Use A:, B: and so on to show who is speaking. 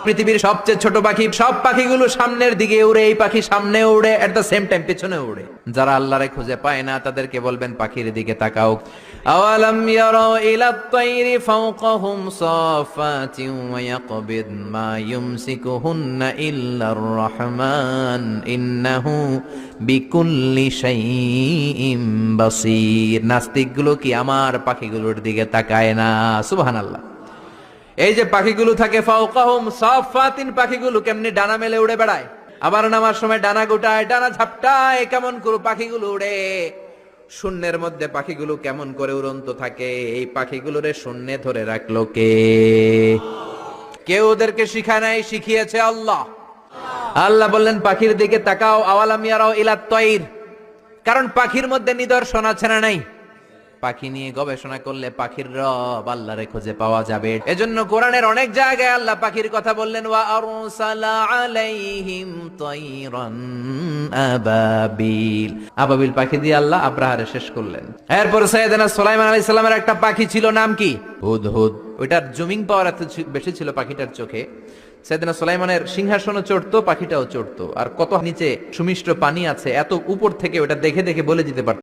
A: পৃথিবীর সবচেয়ে ছোট পাখি। সব পাখিগুলো সামনের দিকে উড়ে, এই পাখি সামনে উড়ে, এট দ্য সেম টাইম পেছনে উড়ে। যারা আল্লাহরে খুঁজে পায় না তাদেরকে বলবেন পাখির দিকে তাকাও। আওয়ালাম ইয়ারাউ ইলাত তায়রি ফাওকাহুম সাফাতিন ওয়া ইয়াকবিদ মা ইউমসিকুহুন্না ইল্লার রহমান ইন্নাহু বিকুল্লি শাইইন বাসীর। নাস্তিকগুলো কি আমার পাখিগুলোর দিকে তাকায় না? সুবহানাল্লাহ। এই যে পাখিগুলো থাকে ফাওকাহুম সাফাতিন, পাখিগুলো কেমনি ডানা মেলে উড়ে বেড়ায়, আবার নামার সময় ডানা গোটায়, ডানা ঝাপটায়, কেমন করে পাখিগুলো উড়ে। শূন্যের মধ্যে পাখিগুলো কেমন করে উড়ন্ত থাকে, এই পাখিগুলোরে শূন্যে ধরে রাখলো কে? কেউ ওদেরকে শিখায় নাই, শিখিয়েছে আল্লাহ। আল্লাহ বললেন পাখির দিকে তাকাও। আওয়ালাম ইয়ারাউ ইলাত তায়র, কারণ পাখির মধ্যে নিদর্শন আছে না নাই? পাখি নিয়ে গবেষণা করলে পাখির রব আল্লাহরে খুঁজে পাওয়া যাবে। এজন্য কোরআনের অনেক জায়গায় আল্লাহ পাখির কথা বললেন, ওয়া আরসালা আলাইহিম তায়রান আবাবিল। আবাবিল পাখি দিয়ে আল্লাহ আব্রাহারে শেষ করলেন। এরপর সাইয়েদনা সুলাইমান আলাইহিস সালামের একটা পাখি ছিল, নাম কি? হুদহুদ। ওইটার জুমিং পাওয়ার এত বেশি ছিল পাখিটার চোখে, সাইয়েদনা সুলাইমানের সিংহাসনও চড়তো, পাখিটাও চড়তো। আর কত নিচে সুমিষ্ট পানি আছে, এত উপর থেকে ওটা দেখে দেখে বলে দিতে পারত